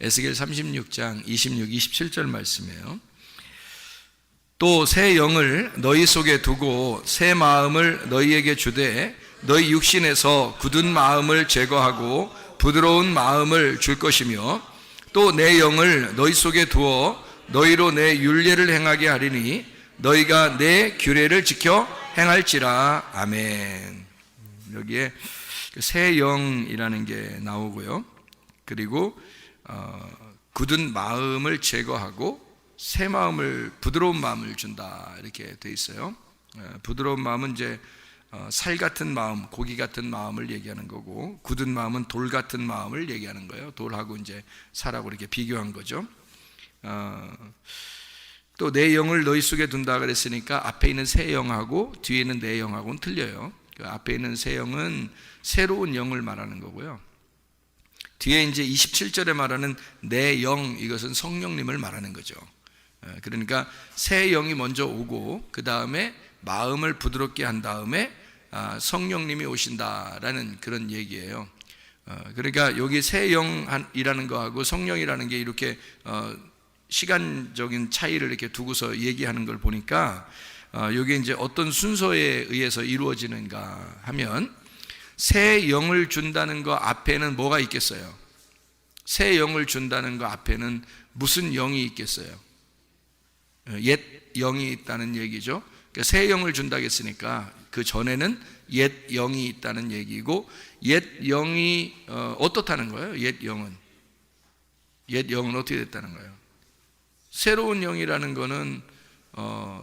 에스겔 36장 26, 27절 말씀이에요. 또 새 영을 너희 속에 두고 새 마음을 너희에게 주되 너희 육신에서 굳은 마음을 제거하고 부드러운 마음을 줄 것이며 또 내 영을 너희 속에 두어 너희로 내 율례를 행하게 하리니 너희가 내 규례를 지켜 행할지라. 아멘. 여기에 새 영이라는 게 나오고요. 그리고 굳은 마음을 제거하고 새 마음을, 부드러운 마음을 준다 이렇게 돼 있어요. 부드러운 마음은 이제 살 같은 마음, 고기 같은 마음을 얘기하는 거고, 굳은 마음은 돌 같은 마음을 얘기하는 거예요. 돌하고 이제 살하고 이렇게 비교한 거죠. 또 내 영을 너희 속에 둔다 그랬으니까 앞에 있는 새 영하고 뒤에 있는 내 영하고는 틀려요. 그 앞에 있는 새 영은 새로운 영을 말하는 거고요. 뒤에 이제 27절에 말하는 내 영, 이것은 성령님을 말하는 거죠. 그러니까 새 영이 먼저 오고 그 다음에 마음을 부드럽게 한 다음에 성령님이 오신다라는 그런 얘기예요. 그러니까 여기 새 영이라는 거하고 성령이라는 게 이렇게 시간적인 차이를 이렇게 두고서 얘기하는 걸 보니까 이게 이제 어떤 순서에 의해서 이루어지는가 하면, 새 영을 준다는 거 앞에는 뭐가 있겠어요? 새 영을 준다는 거 앞에는 무슨 영이 있겠어요? 옛 영이 있다는 얘기죠. 그러니까 새 영을 준다고 했으니까 그 전에는 옛 영이 있다는 얘기고, 옛 영이 어떻다는 거예요? 옛 영은 어떻게 됐다는 거예요? 새로운 영이라는 거는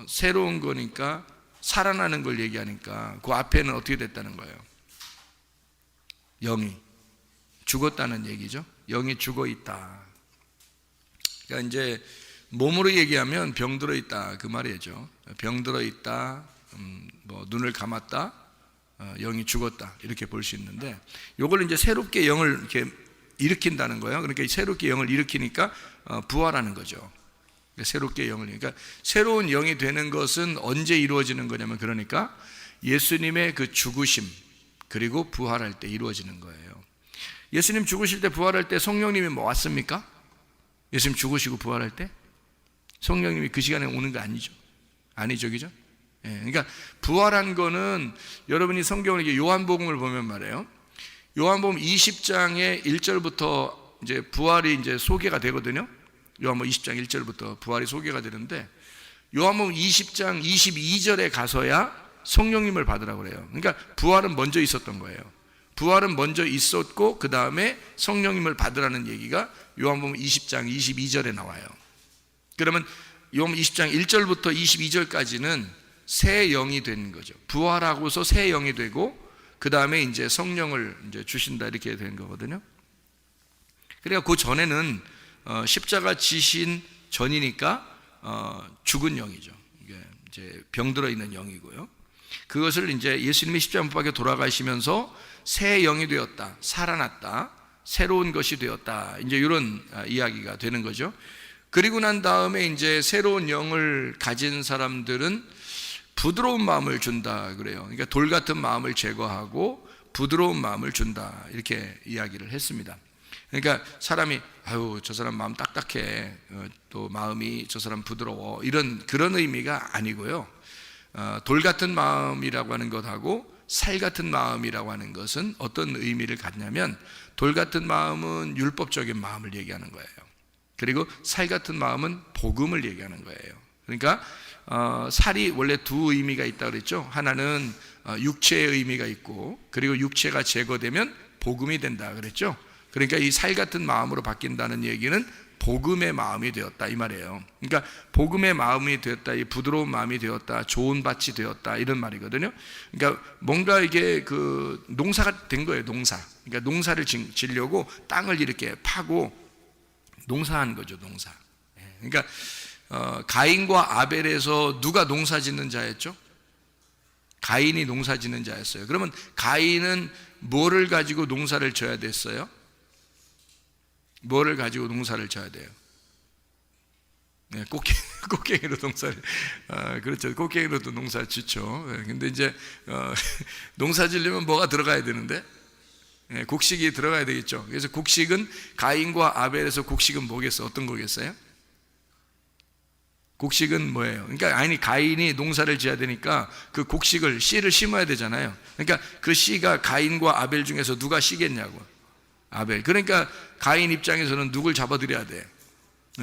새로운 거니까 살아나는 걸 얘기하니까 그 앞에는 어떻게 됐다는 거예요? 영이 죽었다는 얘기죠. 영이 죽어 있다. 그러니까 이제 몸으로 얘기하면 병들어 있다 그 말이죠. 병들어 있다, 뭐 눈을 감았다, 영이 죽었다 이렇게 볼 수 있는데, 요걸 이제 새롭게 영을 이렇게 일으킨다는 거예요. 그러니까 새롭게 영을 일으키니까 부활하는 거죠. 새롭게 영을, 그러니까 새로운 영이 되는 것은 언제 이루어지는 거냐면, 그러니까 예수님의 그 죽으심 그리고 부활할 때 이루어지는 거예요. 예수님 죽으실 때 부활할 때 성령님이 뭐 왔습니까? 예수님 죽으시고 부활할 때 성령님이 그 시간에 오는 거 아니죠. 그죠? 그러니까 부활한 거는, 여러분이 성경을 이렇게 요한복음을 보면 말이에요, 요한복음 20장의 1절부터 이제 부활이 이제 소개가 되거든요. 요한복음 20장 1절부터 부활이 소개가 되는데, 요한복음 20장 22절에 가서야 성령님을 받으라고 그래요. 그러니까 부활은 먼저 있었던 거예요. 부활은 먼저 있었고 그 다음에 성령님을 받으라는 얘기가 요한복음 20장 22절에 나와요. 그러면 요한복음 20장 1절부터 22절까지는 새 영이 된 거죠. 부활하고서 새 영이 되고 그 다음에 이제 성령을 이제 주신다 이렇게 된 거거든요. 그러니까 그 전에는 십자가 지신 전이니까 죽은 영이죠. 이게 이제 병들어 있는 영이고요. 그것을 이제 예수님이 십자가 못 박혀 돌아가시면서 새 영이 되었다, 살아났다, 새로운 것이 되었다, 이제 이런 이야기가 되는 거죠. 그리고 난 다음에 이제 새로운 영을 가진 사람들은 부드러운 마음을 준다 그래요. 그러니까 돌 같은 마음을 제거하고 부드러운 마음을 준다 이렇게 이야기를 했습니다. 그러니까 사람이 저 사람 마음 딱딱해, 또 마음이 저 사람 부드러워, 이런 그런 의미가 아니고요. 돌 같은 마음이라고 하는 것하고 살 같은 마음이라고 하는 것은 어떤 의미를 갖냐면, 돌 같은 마음은 율법적인 마음을 얘기하는 거예요. 그리고 살 같은 마음은 복음을 얘기하는 거예요. 그러니까 살이 원래 두 의미가 있다고 그랬죠. 하나는 육체의 의미가 있고, 그리고 육체가 제거되면 복음이 된다 그랬죠. 그러니까 이 살 같은 마음으로 바뀐다는 얘기는 복음의 마음이 되었다 이 말이에요. 그러니까 복음의 마음이 되었다, 이 부드러운 마음이 되었다, 좋은 밭이 되었다 이런 말이거든요. 그러니까 뭔가 이게 그 농사가 된 거예요. 농사. 그러니까 농사를 지려고 땅을 이렇게 파고 농사한 거죠. 농사. 그러니까 가인과 아벨에서 누가 농사 짓는 자였죠? 가인이 농사 짓는 자였어요. 그러면 가인은 뭐를 가지고 농사를 져야 됐어요? 뭐를 가지고 농사를 져야 돼요? 네, 꽃갱이로 농사를, 그렇죠. 꽃갱이로도 농사를 짓죠. 근데 이제 농사 지려면 뭐가 들어가야 되는데? 곡식이 들어가야 되겠죠. 그래서 곡식은 가인과 아벨에서 곡식은 뭐겠어요? 어떤 거겠어요? 곡식은 뭐예요? 그러니까 가인이 농사를 지어야 되니까 그 곡식을 씨를 심어야 되잖아요. 그러니까 그 씨가 가인과 아벨 중에서 누가 씨겠냐고. 아벨. 그러니까 가인 입장에서는 누굴 잡아들여야 돼?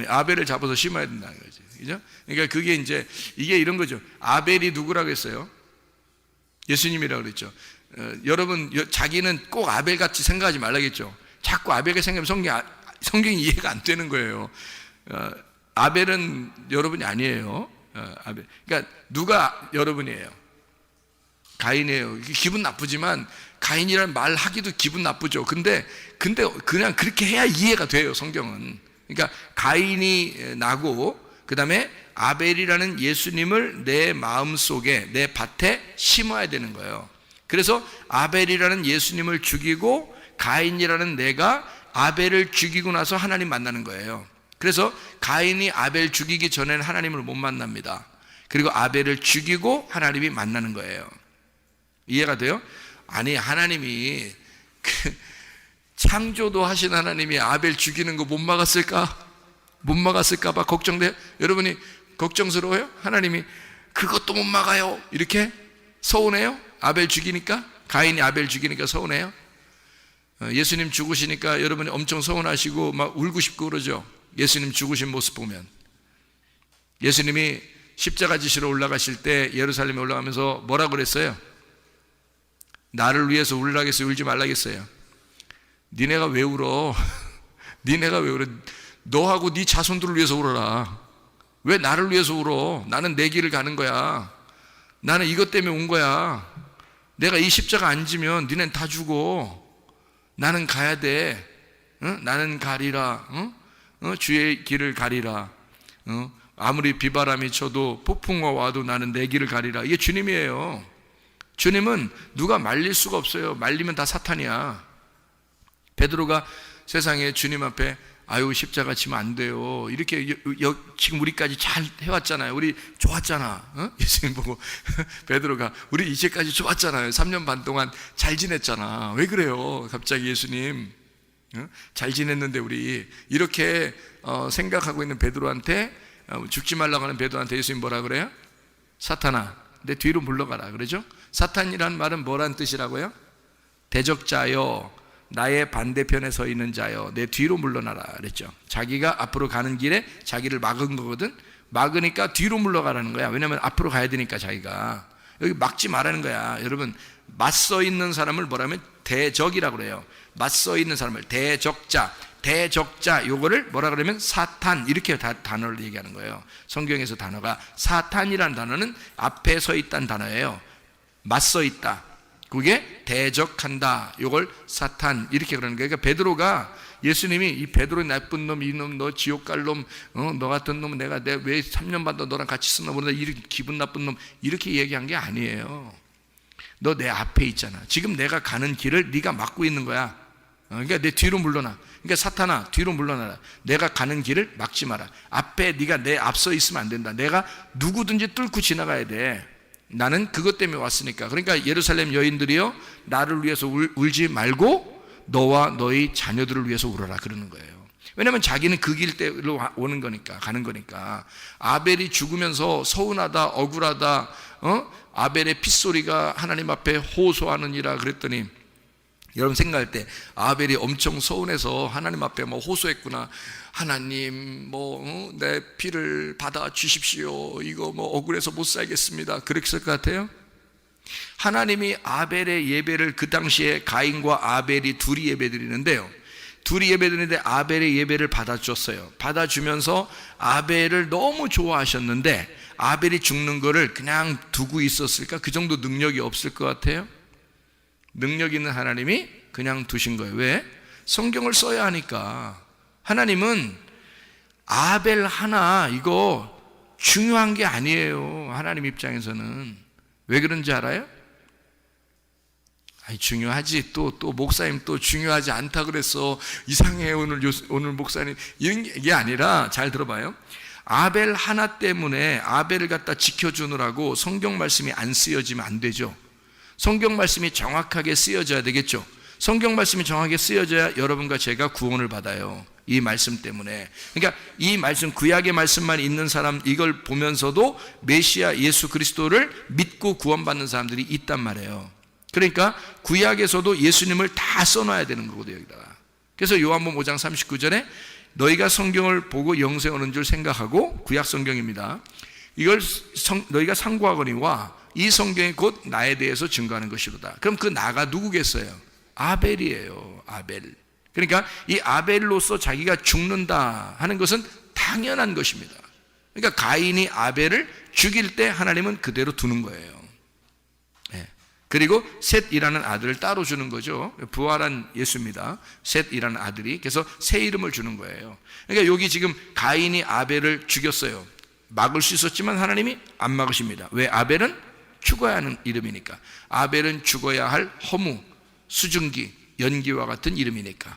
아벨을 잡아서 심어야 된다는 거지. 그죠? 그러니까 그게 이제 이게 이런 거죠. 아벨이 누구라고 했어요? 예수님이라고 그랬죠. 여러분 자기는 꼭 아벨같이 생각하지 말라겠죠. 자꾸 아벨같이 생각하면 성경이 이해가 안 되는 거예요. 아벨은 여러분이 아니에요. 아벨. 그러니까 누가 여러분이에요? 가인이에요. 기분 나쁘지만 가인이라는 말 하기도 기분 나쁘죠. 근데 그냥 그렇게 해야 이해가 돼요, 성경은. 그러니까 가인이 나고 그다음에 아벨이라는 예수님을 내 마음속에 내 밭에 심어야 되는 거예요. 그래서 아벨이라는 예수님을 죽이고 가인이라는 내가 아벨을 죽이고 나서 하나님 만나는 거예요. 그래서 가인이 아벨 죽이기 전에는 하나님을 못 만납니다. 그리고 아벨을 죽이고 하나님이 만나는 거예요. 이해가 돼요? 아니 하나님이 창조도 하신 하나님이 아벨 죽이는 거 못 막았을까? 못 막았을까 봐 걱정돼요? 여러분이 걱정스러워요? 하나님이 그것도 못 막아요 이렇게 서운해요? 아벨 죽이니까? 가인이 아벨 죽이니까 서운해요? 예수님 죽으시니까 여러분이 엄청 서운하시고 막 울고 싶고 그러죠? 예수님 죽으신 모습 보면. 예수님이 십자가 지시러 올라가실 때 예루살렘에 올라가면서 뭐라고 그랬어요? 나를 위해서 울라겠어요? 울지 말라겠어요? 니네가 왜 울어? 니네가 왜 울어? 너하고 네 자손들을 위해서 울어라. 왜 나를 위해서 울어? 나는 내 길을 가는 거야. 나는 이것 때문에 온 거야. 내가 이 십자가 안 지면 니넨 다 죽어. 나는 가야 돼. 나는 가리라. 주의 길을 가리라. 아무리 비바람이 쳐도 폭풍과 와도 나는 내 길을 가리라. 이게 주님이에요. 주님은 누가 말릴 수가 없어요. 말리면 다 사탄이야. 베드로가 세상에 주님 앞에 아유 십자가 지면 안 돼요 이렇게 지금 우리까지 잘 해왔잖아요. 우리 좋았잖아. 예수님 보고 베드로가 우리 이제까지 좋았잖아요. 3년 반 동안 잘 지냈잖아. 왜 그래요 갑자기 예수님? 잘 지냈는데 우리 이렇게 생각하고 있는 베드로한테 죽지 말라고 하는 베드로한테 예수님 뭐라 그래요? 사탄아 내 뒤로 물러가라 그러죠? 사탄이란 말은 뭐란 뜻이라고요? 대적자여 나의 반대편에 서 있는 자여 내 뒤로 물러나라 그랬죠. 자기가 앞으로 가는 길에 자기를 막은 거거든. 막으니까 뒤로 물러가라는 거야. 왜냐하면 앞으로 가야 되니까 자기가. 여기 막지 말라는 거야. 여러분 맞서 있는 사람을 뭐라면 대적이라고 그래요. 맞서 있는 사람을 대적자 요거를 뭐라 그러면 사탄 이렇게 단어를 얘기하는 거예요. 성경에서 단어가 사탄이라는 단어는 앞에 서 있다는 단어예요. 맞서 있다. 그게 대적한다. 이걸 사탄 이렇게 그러는 거예요. 그러니까 베드로가 예수님이 이 베드로 나쁜 놈, 이놈, 너 지옥 갈 놈, 너 같은 놈은 내가 왜 3년 반 너랑 같이 있었나 모르다 이렇게 기분 나쁜 놈 이렇게 얘기한 게 아니에요. 너 내 앞에 있잖아. 지금 내가 가는 길을 네가 막고 있는 거야. 그러니까 내 뒤로 물러나. 그러니까 사탄아 뒤로 물러나라. 내가 가는 길을 막지 마라. 앞에 네가 내 앞서 있으면 안 된다. 내가 누구든지 뚫고 지나가야 돼. 나는 그것 때문에 왔으니까. 그러니까 예루살렘 여인들이요 나를 위해서 울지 말고 너와 너희 자녀들을 위해서 울어라 그러는 거예요. 왜냐하면 자기는 그 길대로 오는 거니까 가는 거니까. 아벨이 죽으면서 서운하다 억울하다 아벨의 핏소리가 하나님 앞에 호소하느니라 그랬더니 여러분 생각할 때 아벨이 엄청 서운해서 하나님 앞에 뭐 호소했구나. 하나님 내 피를 받아 주십시오. 이거 억울해서 못 살겠습니다. 그랬을 것 같아요? 하나님이 아벨의 예배를 그 당시에 가인과 아벨이 둘이 예배드리는데요. 둘이 예배드리는데 아벨의 예배를 받아줬어요. 받아주면서 아벨을 너무 좋아하셨는데 아벨이 죽는 거를 그냥 두고 있었을까? 그 정도 능력이 없을 것 같아요? 능력 있는 하나님이 그냥 두신 거예요. 왜? 성경을 써야 하니까. 하나님은 아벨 하나 이거 중요한 게 아니에요. 하나님 입장에서는. 왜 그런지 알아요? 아니 중요하지. 또 목사님 또 중요하지 않다 그랬어. 이상해 오늘 목사님. 이런 게 아니라 잘 들어봐요. 아벨 하나 때문에 아벨을 갖다 지켜주느라고 성경 말씀이 안 쓰여지면 안 되죠. 성경 말씀이 정확하게 쓰여져야 되겠죠. 성경 말씀이 정확하게 쓰여져야 여러분과 제가 구원을 받아요. 이 말씀 때문에. 그러니까 이 말씀, 구약의 말씀만 있는 사람, 이걸 보면서도 메시아 예수 그리스도를 믿고 구원받는 사람들이 있단 말이에요. 그러니까 구약에서도 예수님을 다 써놔야 되는 거거든요, 여기다가. 그래서 요한복음 5장 39절에 너희가 성경을 보고 영생 얻는 줄 생각하고, 구약 성경입니다. 이걸 너희가 상고하거니와 이 성경이 곧 나에 대해서 증거하는 것이로다. 그럼 그 나가 누구겠어요? 아벨이에요. 아벨. 그러니까 이 아벨로서 자기가 죽는다 하는 것은 당연한 것입니다. 그러니까 가인이 아벨을 죽일 때 하나님은 그대로 두는 거예요. 네. 그리고 셋이라는 아들을 따로 주는 거죠. 부활한 예수입니다. 셋이라는 아들이. 그래서 새 이름을 주는 거예요. 그러니까 여기 지금 가인이 아벨을 죽였어요. 막을 수 있었지만 하나님이 안 막으십니다. 왜? 아벨은 죽어야 하는 이름이니까. 아벨은 죽어야 할 허무, 수증기, 연기와 같은 이름이니까.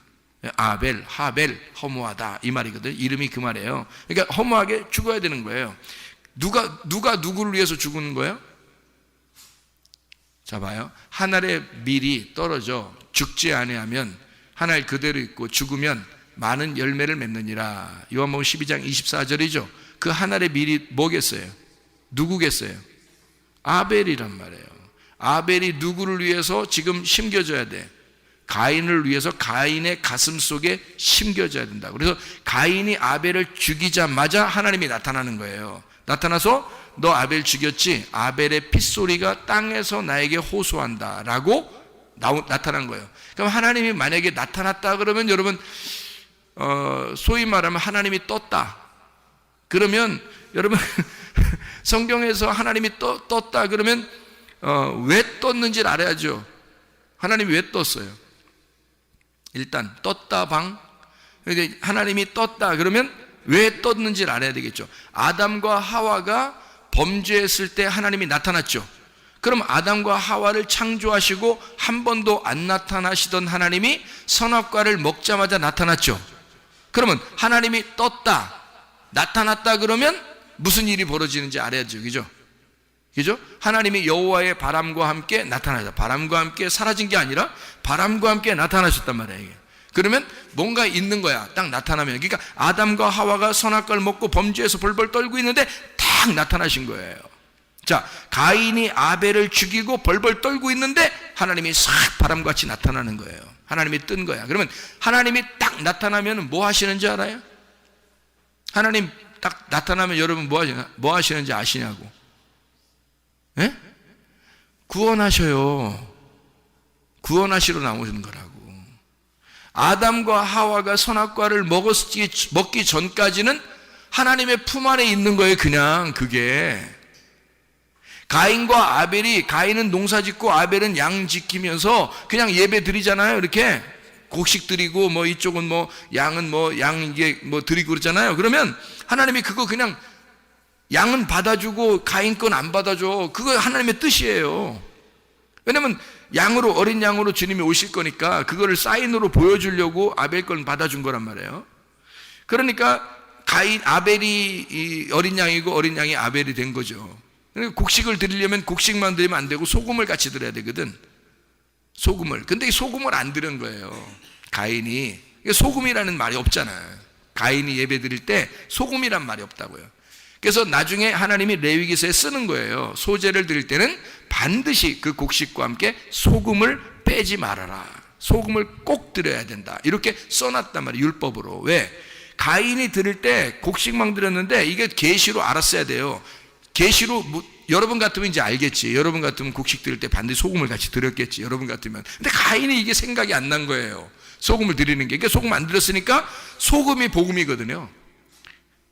아벨, 하벨, 허무하다 이 말이거든요. 이름이 그 말이에요. 그러니까 허무하게 죽어야 되는 거예요. 누가 누구를 위해서 죽는 거예요? 자 봐요. 하늘의 밀이 떨어져 죽지 아니하면 하늘 그대로 있고 죽으면 많은 열매를 맺느니라. 요한복음 12장 24절이죠. 그 하늘의 밀이 뭐겠어요? 누구겠어요? 아벨이란 말이에요. 아벨이 누구를 위해서 지금 심겨져야 돼? 가인을 위해서 가인의 가슴 속에 심겨져야 된다고. 그래서 가인이 아벨을 죽이자마자 하나님이 나타나는 거예요. 나타나서 너 아벨 죽였지? 아벨의 핏소리가 땅에서 나에게 호소한다 라고 나타난 거예요. 그럼 하나님이 만약에 나타났다 그러면 여러분 소위 말하면 하나님이 떴다 그러면 여러분 성경에서 하나님이 떴다 그러면 왜 떴는지를 알아야죠. 하나님이 왜 떴어요? 일단 떴다 방. 하나님이 떴다 그러면 왜 떴는지를 알아야 되겠죠. 아담과 하와가 범죄했을 때 하나님이 나타났죠. 그럼 아담과 하와를 창조하시고 한 번도 안 나타나시던 하나님이 선악과를 먹자마자 나타났죠. 그러면 하나님이 떴다, 나타났다 그러면 무슨 일이 벌어지는지 알아야죠. 그죠? 그죠? 하나님이 여호와의 바람과 함께 나타나셨다. 바람과 함께 사라진 게 아니라 바람과 함께 나타나셨단 말이에요. 이게. 그러면 뭔가 있는 거야. 딱 나타나면. 그러니까 아담과 하와가 선악과를 먹고 범죄해서 벌벌 떨고 있는데 딱 나타나신 거예요. 자, 가인이 아벨을 죽이고 벌벌 떨고 있는데 하나님이 싹 바람같이 나타나는 거예요. 하나님이 뜬 거야. 그러면 하나님이 딱 나타나면 뭐 하시는지 알아요? 하나님 딱 나타나면 여러분 뭐 하시는지 아시냐고? 예? 구원하셔요. 구원하시러 나오는 거라고. 아담과 하와가 선악과를 먹기 전까지는 하나님의 품 안에 있는 거예요. 그냥 그게. 가인과 아벨이, 가인은 농사 짓고 아벨은 양 지키면서 그냥 예배 드리잖아요. 이렇게 곡식 드리고 뭐 이쪽은 뭐 양은 뭐 양 이게 뭐 드리고 그러잖아요. 그러면 하나님이 그거 그냥 양은 받아주고 가인 건 안 받아줘. 그거 하나님의 뜻이에요. 왜냐면 양으로, 어린 양으로 주님이 오실 거니까 그거를 사인으로 보여주려고 아벨 건 받아준 거란 말이에요. 그러니까 아벨이 어린 양이고 어린 양이 아벨이 된 거죠. 그러니까 곡식을 드리려면 곡식만 드리면 안 되고 소금을 같이 드려야 되거든. 소금을. 근데 이 소금을 안 드린 거예요. 가인이. 소금이라는 말이 없잖아요. 가인이 예배 드릴 때 소금이란 말이 없다고요. 그래서 나중에 하나님이 레위기서에 쓰는 거예요. 소제를 드릴 때는 반드시 그 곡식과 함께 소금을 빼지 말아라. 소금을 꼭 드려야 된다. 이렇게 써놨단 말이에요. 율법으로. 왜? 가인이 드릴 때 곡식만 드렸는데 이게 계시로 알았어야 돼요. 계시로 여러분 같으면 이제 알겠지. 여러분 같으면 곡식 드릴 때 반드시 소금을 같이 드렸겠지. 여러분 같으면. 근데 가인이 이게 생각이 안 난 거예요. 소금을 드리는 게. 그러니까 소금 안 드렸으니까 소금이 복음이거든요.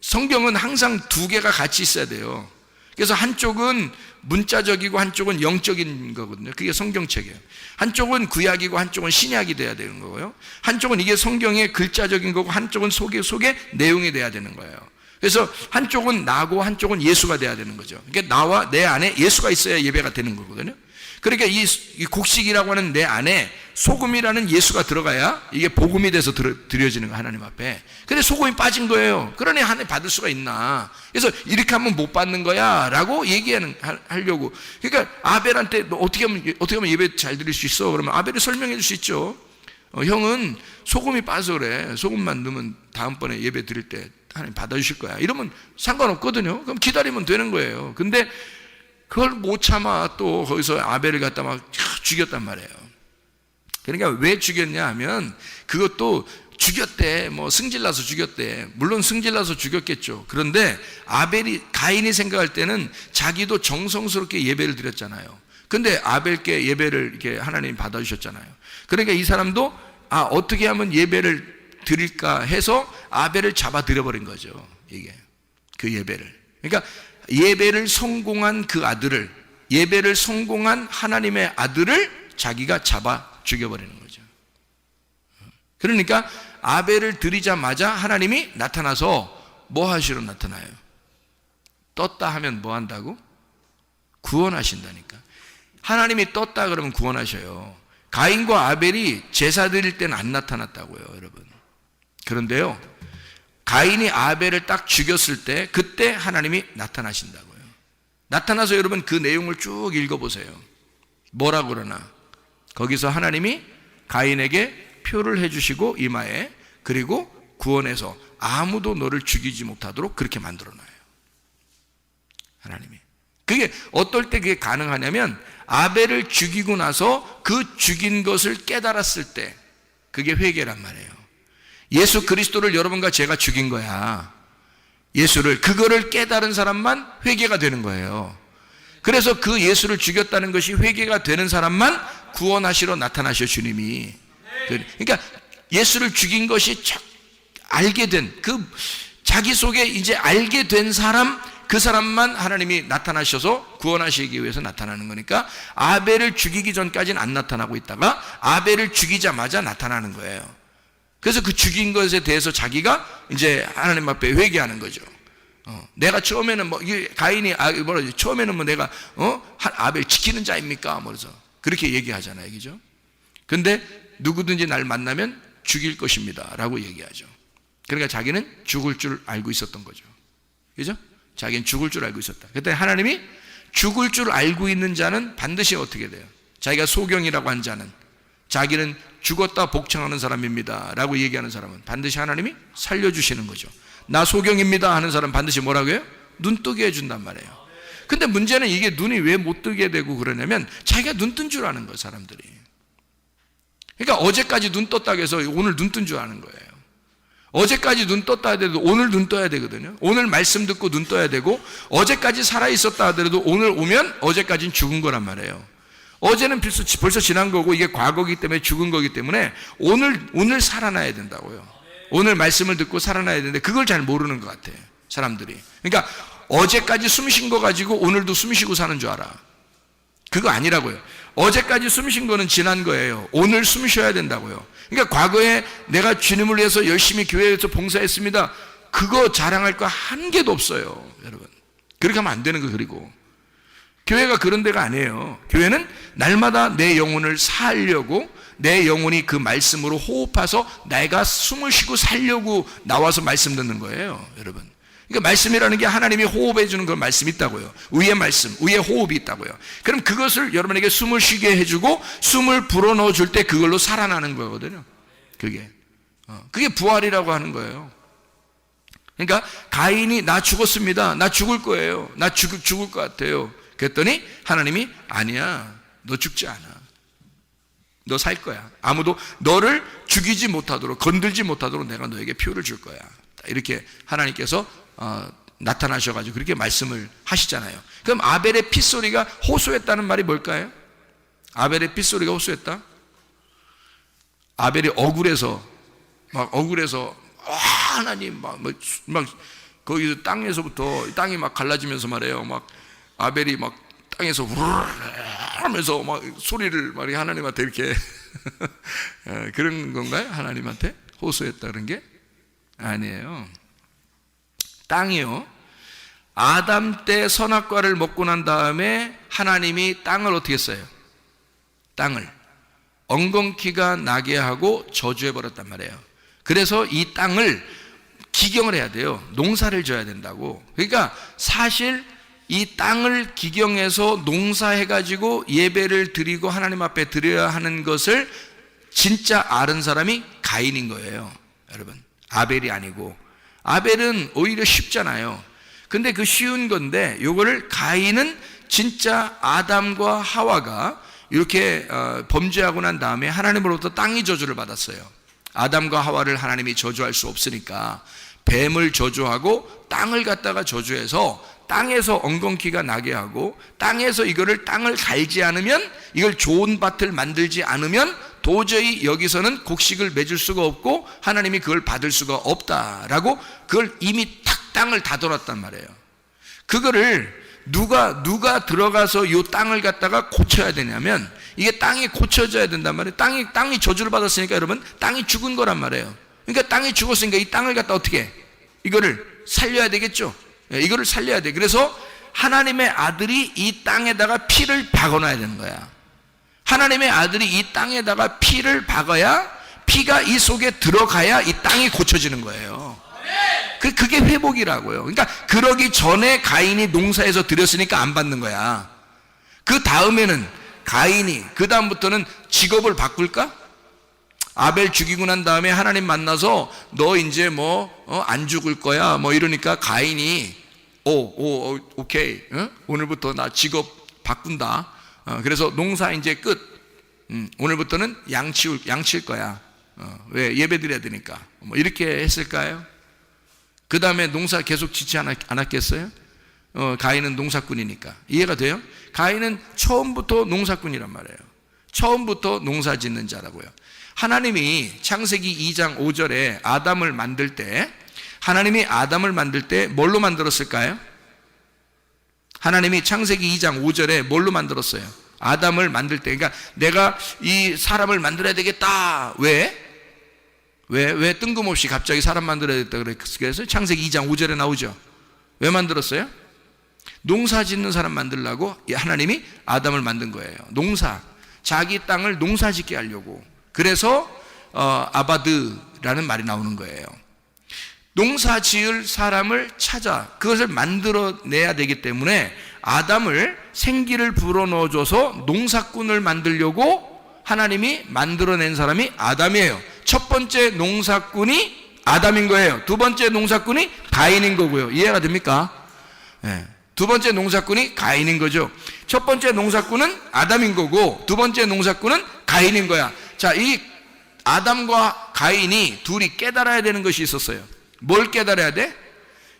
성경은 항상 두 개가 같이 있어야 돼요. 그래서 한쪽은 문자적이고 한쪽은 영적인 거거든요. 그게 성경책이에요. 한쪽은 구약이고 한쪽은 신약이 돼야 되는 거고요. 한쪽은 이게 성경의 글자적인 거고 한쪽은 속에 내용이 돼야 되는 거예요. 그래서 한쪽은 나고 한쪽은 예수가 돼야 되는 거죠. 그러니까 나와 내 안에 예수가 있어야 예배가 되는 거거든요. 그러니까 이 곡식이라고 하는 내 안에 소금이라는 예수가 들어가야 이게 복음이 돼서 드려지는 거 하나님 앞에. 근데 소금이 빠진 거예요. 그러니 하나님 받을 수가 있나? 그래서 이렇게 하면 못 받는 거야 라고 하려고. 그러니까 아벨한테 너 어떻게 하면 예배 잘 드릴 수 있어? 그러면 아벨이 설명해 줄 수 있죠. 형은 소금이 빠져 그래. 소금만 넣으면 다음번에 예배 드릴 때 하나님 받아주실 거야. 이러면 상관없거든요. 그럼 기다리면 되는 거예요. 근데 그걸 못 참아 또 거기서 아벨을 갖다 막 죽였단 말이에요. 그러니까 왜 죽였냐 하면 그것도 죽였대. 뭐 승질나서 죽였대. 물론 승질나서 죽였겠죠. 그런데 가인이 생각할 때는 자기도 정성스럽게 예배를 드렸잖아요. 근데 아벨께 예배를 이렇게 하나님 받아주셨잖아요. 그러니까 이 사람도 어떻게 하면 예배를 드릴까 해서 아벨을 잡아 들여버린 거죠. 이게 그 예배를. 그러니까 예배를 성공한 그 아들을, 예배를 성공한 하나님의 아들을 자기가 잡아 죽여버리는 거죠. 그러니까 아벨을 드리자마자 하나님이 나타나서 뭐 하시러 나타나요? 떴다 하면 뭐 한다고? 구원하신다니까. 하나님이 떴다 그러면 구원하셔요. 가인과 아벨이 제사 드릴 때는 안 나타났다고요, 여러분. 그런데요, 가인이 아벨을 딱 죽였을 때 그때 하나님이 나타나신다고요. 나타나서 여러분 그 내용을 쭉 읽어보세요. 뭐라 그러나? 거기서 하나님이 가인에게 표를 해주시고 이마에, 그리고 구원해서 아무도 너를 죽이지 못하도록 그렇게 만들어놔요. 하나님이. 그게 어떨 때 그게 가능하냐면 아벨을 죽이고 나서 그 죽인 것을 깨달았을 때, 그게 회개란 말이에요. 예수 그리스도를 여러분과 제가 죽인 거야. 예수를, 그거를 깨달은 사람만 회개가 되는 거예요. 그래서 그 예수를 죽였다는 것이 회개가 되는 사람만 구원하시러 나타나셔, 주님이. 그러니까 예수를 죽인 것이 알게 된, 자기 속에 이제 알게 된 사람, 그 사람만 하나님이 나타나셔서 구원하시기 위해서 나타나는 거니까 아벨을 죽이기 전까지는 안 나타나고 있다가 아벨을 죽이자마자 나타나는 거예요. 그래서 그 죽인 것에 대해서 자기가 이제 하나님 앞에 회개하는 거죠. 내가 처음에는 가인이 처음에는 내가 아벨 지키는 자입니까? 그래서 그렇게 얘기하잖아요, 그죠? 근데 누구든지 날 만나면 죽일 것입니다라고 얘기하죠. 그러니까 자기는 죽을 줄 알고 있었던 거죠, 그죠? 자기는 죽을 줄 알고 있었다. 그때 하나님이 죽을 줄 알고 있는 자는 반드시 어떻게 돼요? 자기가 소경이라고 한 자는, 자기는 죽었다 복창하는 사람입니다 라고 얘기하는 사람은 반드시 하나님이 살려주시는 거죠. 나 소경입니다 하는 사람 반드시 뭐라고 해요? 눈 뜨게 해준단 말이에요. 근데 문제는 이게 눈이 왜 못 뜨게 되고 그러냐면 자기가 눈 뜬 줄 아는 거예요, 사람들이. 그러니까 어제까지 눈 떴다고 해서 오늘 눈 뜬 줄 아는 거예요. 어제까지 눈 떴다 하더라도 오늘 눈 떠야 되거든요. 오늘 말씀 듣고 눈 떠야 되고, 어제까지 살아있었다 하더라도 오늘 오면 어제까지는 죽은 거란 말이에요. 어제는 벌써 지난 거고 이게 과거이기 때문에 죽은 거기 때문에 오늘 살아나야 된다고요. 오늘 말씀을 듣고 살아나야 되는데 그걸 잘 모르는 것 같아요, 사람들이. 그러니까 어제까지 숨 쉰 거 가지고 오늘도 숨 쉬고 사는 줄 알아. 그거 아니라고요. 어제까지 숨 쉰 거는 지난 거예요. 오늘 숨 쉬어야 된다고요. 그러니까 과거에 내가 주님을 위해서 열심히 교회에서 봉사했습니다, 그거 자랑할 거 한 개도 없어요, 여러분. 그렇게 하면 안 되는 거. 그리고 교회가 그런 데가 아니에요. 교회는 날마다 내 영혼을 살려고, 내 영혼이 그 말씀으로 호흡해서 내가 숨을 쉬고 살려고 나와서 말씀 듣는 거예요, 여러분. 그러니까 말씀이라는 게 하나님이 호흡해 주는 그런 말씀이 있다고요. 위의 말씀, 위의 호흡이 있다고요. 그럼 그것을 여러분에게 숨을 쉬게 해주고 숨을 불어넣어 줄 때 그걸로 살아나는 거거든요. 그게 부활이라고 하는 거예요. 그러니까 가인이 나 죽었습니다, 나 죽을 거예요, 나 죽을 것 같아요. 그랬더니 하나님이 아니야, 너 죽지 않아, 너 살 거야. 아무도 너를 죽이지 못하도록, 건들지 못하도록 내가 너에게 표를 줄 거야. 이렇게 하나님께서 나타나셔가지고 그렇게 말씀을 하시잖아요. 그럼 아벨의 핏소리가 호소했다는 말이 뭘까요? 아벨의 핏소리가 호소했다? 아벨이 억울해서 하나님 막 거기 땅에서부터 땅이 막 갈라지면서 말해요. 막 아벨이 막 땅에서 하면서 막 소리를 막 하나님한테 이렇게 그런 건가요? 하나님한테 호소했다는 게 아니에요. 땅이요, 아담 때 선악과를 먹고 난 다음에 하나님이 땅을 어떻게 했어요? 땅을 엉겅퀴가 나게 하고 저주해 버렸단 말이에요. 그래서 이 땅을 기경을 해야 돼요. 농사를 져야 된다고. 그러니까 사실 이 땅을 기경해서 농사해가지고 예배를 드리고 하나님 앞에 드려야 하는 것을 진짜 아는 사람이 가인인 거예요. 여러분, 아벨이 아니고. 아벨은 오히려 쉽잖아요. 근데 그 쉬운 건데 요거를 가인은 진짜 아담과 하와가 이렇게 범죄하고 난 다음에 하나님으로부터 땅이 저주를 받았어요. 아담과 하와를 하나님이 저주할 수 없으니까 뱀을 저주하고 땅을 갖다가 저주해서 땅에서 엉겅퀴가 나게 하고 땅에서 땅을 갈지 않으면, 이걸 좋은 밭을 만들지 않으면 도저히 여기서는 곡식을 맺을 수가 없고 하나님이 그걸 받을 수가 없다라고 그걸 이미 탁 땅을 다돌았단 말이에요. 그거를 누가 들어가서 이 땅을 갖다가 고쳐야 되냐면, 이게 땅이 고쳐져야 된단 말이에요. 땅이 저주를 받았으니까 여러분, 땅이 죽은 거란 말이에요. 그러니까 땅이 죽었으니까 이 땅을 갖다 어떻게 해? 이거를 살려야 되겠죠. 이거를 살려야 돼. 그래서 하나님의 아들이 이 땅에다가 피를 박아놔야 되는 거야. 하나님의 아들이 이 땅에다가 피를 박아야, 피가 이 속에 들어가야 이 땅이 고쳐지는 거예요. 그게 회복이라고요. 그러니까 그러기 전에 가인이 농사에서 드렸으니까 안 받는 거야. 그 다음에는 가인이, 그 다음부터는 직업을 바꿀까? 아벨 죽이고 난 다음에 하나님 만나서 너 이제 안 죽을 거야 이러니까 가인이 오케이, 오늘부터 나 직업 바꾼다. 그래서 농사 이제 끝. 오늘부터는 양칠 거야. 왜? 예배 드려야 되니까. 이렇게 했을까요? 그 다음에 농사 계속 짓지 않았겠어요? 가인은 농사꾼이니까. 이해가 돼요? 가인은 처음부터 농사꾼이란 말이에요. 처음부터 농사 짓는 자라고요. 하나님이 창세기 2장 5절에 아담을 만들 때, 하나님이 아담을 만들 때 뭘로 만들었을까요? 하나님이 창세기 2장 5절에 뭘로 만들었어요? 아담을 만들 때, 그러니까 내가 이 사람을 만들어야 되겠다. 왜 뜬금없이 갑자기 사람 만들어야 되겠다 그래서 창세기 2장 5절에 나오죠. 왜 만들었어요? 농사 짓는 사람 만들려고 하나님이 아담을 만든 거예요. 자기 땅을 농사 짓게 하려고. 그래서 아바드라는 말이 나오는 거예요. 농사 지을 사람을 찾아 그것을 만들어내야 되기 때문에 아담을 생기를 불어넣어줘서 농사꾼을 만들려고 하나님이 만들어낸 사람이 아담이에요. 첫 번째 농사꾼이 아담인 거예요. 두 번째 농사꾼이 가인인 거고요. 이해가 됩니까? 네. 두 번째 농사꾼이 가인인 거죠. 첫 번째 농사꾼은 아담인 거고 두 번째 농사꾼은 가인인 거야. 자, 이 아담과 가인이 둘이 깨달아야 되는 것이 있었어요. 뭘 깨달아야 돼?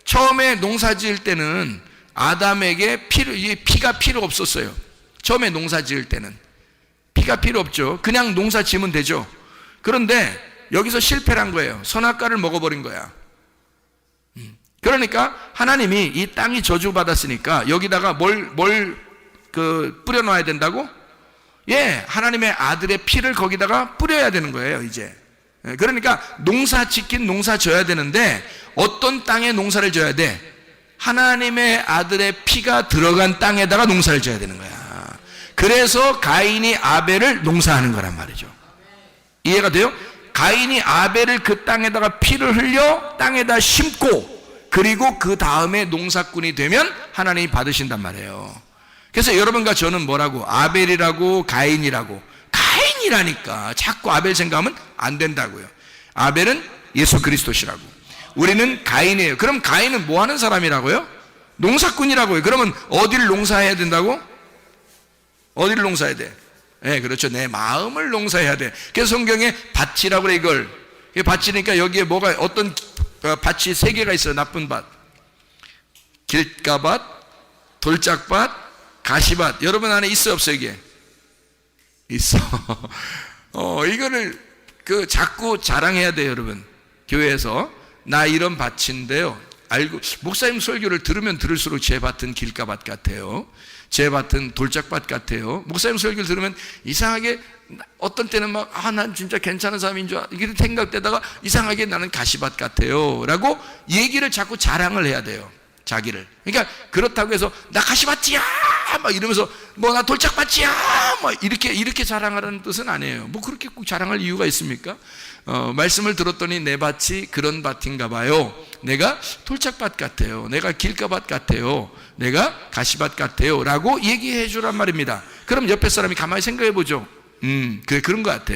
처음에 농사 지을 때는 아담에게 피가 필요 없었어요. 처음에 농사 지을 때는 피가 필요 없죠. 그냥 농사 지으면 되죠. 그런데 여기서 실패를 한 거예요. 선악과를 먹어버린 거야. 그러니까 하나님이 이 땅이 저주받았으니까 여기다가 뭘 뿌려놔야 된다고? 예, 하나님의 아들의 피를 거기다가 뿌려야 되는 거예요, 이제. 그러니까 농사 짓긴 농사 져야 되는데 어떤 땅에 농사를 져야 돼? 하나님의 아들의 피가 들어간 땅에다가 농사를 져야 되는 거야. 그래서 가인이 아벨을 농사하는 거란 말이죠. 이해가 돼요? 가인이 아벨을 그 땅에다가 피를 흘려 땅에다 심고 그리고 그 다음에 농사꾼이 되면 하나님이 받으신단 말이에요. 그래서 여러분과 저는 뭐라고? 아벨이라고 가인이라고. 가인이라니까 자꾸 아벨 생각하면 안 된다고요. 아벨은 예수 그리스도시라고. 우리는 가인이에요. 그럼 가인은 뭐 하는 사람이라고요? 농사꾼이라고요. 그러면 어디를 농사해야 된다고? 어디를 농사해야 돼? 네, 그렇죠. 내 마음을 농사해야 돼. 그래서 성경에 밭이라고 그래, 이걸. 밭이니까 여기에 뭐가, 어떤 밭이 세 개가 있어요. 나쁜 밭. 길가밭, 돌짝밭, 가시밭. 여러분 안에 있어, 없어, 이게? 있어. 이거를 자꾸 자랑해야 돼요, 여러분. 교회에서. 나 이런 밭인데요. 알고, 목사님 설교를 들으면 들을수록 제 밭은 길가밭 같아요. 제 밭은 돌짝밭 같아요. 목사님 설교를 들으면 이상하게 어떤 때는 막, 난 진짜 괜찮은 사람인 줄 이렇게 생각되다가 이상하게 나는 가시밭 같아요. 라고 얘기를 자꾸 자랑을 해야 돼요. 자기를. 그러니까 그렇다고 해서 나 가시밭이야! 막 이러면서 뭐 나 돌짝밭이야 뭐 이렇게 자랑하라는 뜻은 아니에요. 뭐 그렇게 꼭 자랑할 이유가 있습니까? 말씀을 들었더니 내 밭이 그런 밭인가 봐요. 내가 돌짝밭 같아요. 내가 길가밭 같아요. 내가 가시밭 같아요 라고 얘기해 주란 말입니다. 그럼 옆에 사람이 가만히 생각해 보죠. 그래, 그런 것 같아.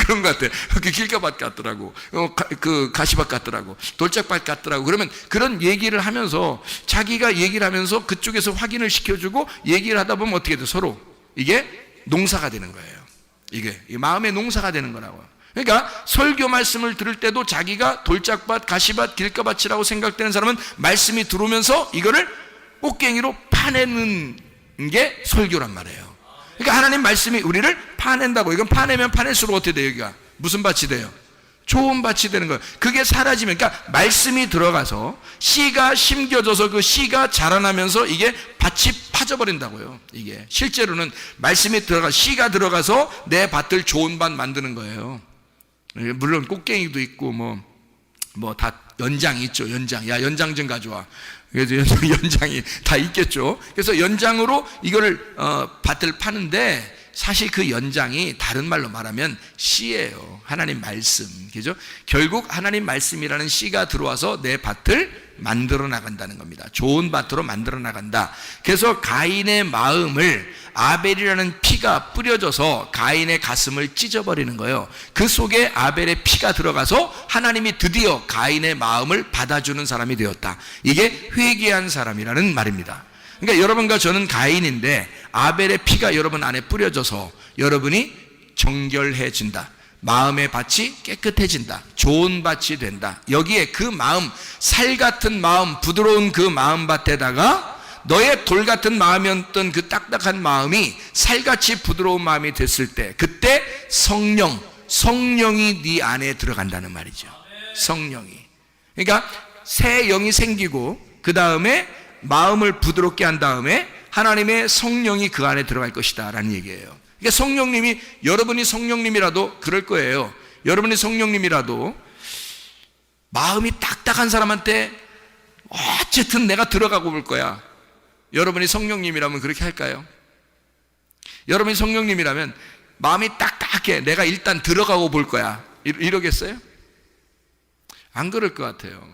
그런 것 같아. 그 길가밭 같더라고. 그 가시밭 같더라고. 돌짝밭 같더라고. 그러면 그런 얘기를 하면서 자기가 얘기를 하면서 그쪽에서 확인을 시켜주고 얘기를 하다 보면 어떻게 돼? 서로 이게 농사가 되는 거예요. 이게 마음의 농사가 되는 거라고요. 그러니까 설교 말씀을 들을 때도 자기가 돌짝밭, 가시밭, 길가밭이라고 생각되는 사람은 말씀이 들어오면서 이거를 꽃갱이로 파내는 게 설교란 말이에요. 그러니까 하나님 말씀이 우리를 파낸다고. 이건 파내면 파낼수록 어떻게 돼요? 여기가 무슨 밭이 돼요? 좋은 밭이 되는 거예요. 그게 사라지면, 그러니까 말씀이 들어가서 씨가 심겨져서 그 씨가 자라나면서 이게 밭이 파져버린다고요. 이게 실제로는 말씀이 들어가, 씨가 들어가서 내 밭을 좋은 밭 만드는 거예요. 물론 꽃갱이도 있고 뭐 다 연장이 있죠. 연장. 야, 연장 좀 가져와. 그래서 연장이 다 있겠죠. 그래서 연장으로 이거를 밭을 파는데 사실 그 연장이 다른 말로 말하면 씨예요. 하나님 말씀. 그죠? 결국 하나님 말씀이라는 씨가 들어와서 내 밭을 만들어 나간다는 겁니다. 좋은 밭으로 만들어 나간다. 그래서 가인의 마음을 아벨이라는 피가 뿌려져서 가인의 가슴을 찢어버리는 거예요. 그 속에 아벨의 피가 들어가서 하나님이 드디어 가인의 마음을 받아주는 사람이 되었다. 이게 회개한 사람이라는 말입니다. 그러니까 여러분과 저는 가인인데 아벨의 피가 여러분 안에 뿌려져서 여러분이 정결해진다. 마음의 밭이 깨끗해진다. 좋은 밭이 된다. 여기에 그 마음, 살 같은 마음, 부드러운 그 마음밭에다가 너의 돌 같은 마음이었던 그 딱딱한 마음이 살같이 부드러운 마음이 됐을 때, 그때 성령이 네 안에 들어간다는 말이죠. 성령이. 그러니까 새 영이 생기고 그 다음에 마음을 부드럽게 한 다음에 하나님의 성령이 그 안에 들어갈 것이다 라는 얘기예요. 그러니까 성령님이, 여러분이 성령님이라도 그럴 거예요. 여러분이 성령님이라도 마음이 딱딱한 사람한테 어쨌든 내가 들어가고 볼 거야. 여러분이 성령님이라면 그렇게 할까요? 여러분이 성령님이라면 마음이 딱딱해. 내가 일단 들어가고 볼 거야. 이러겠어요? 안 그럴 것 같아요.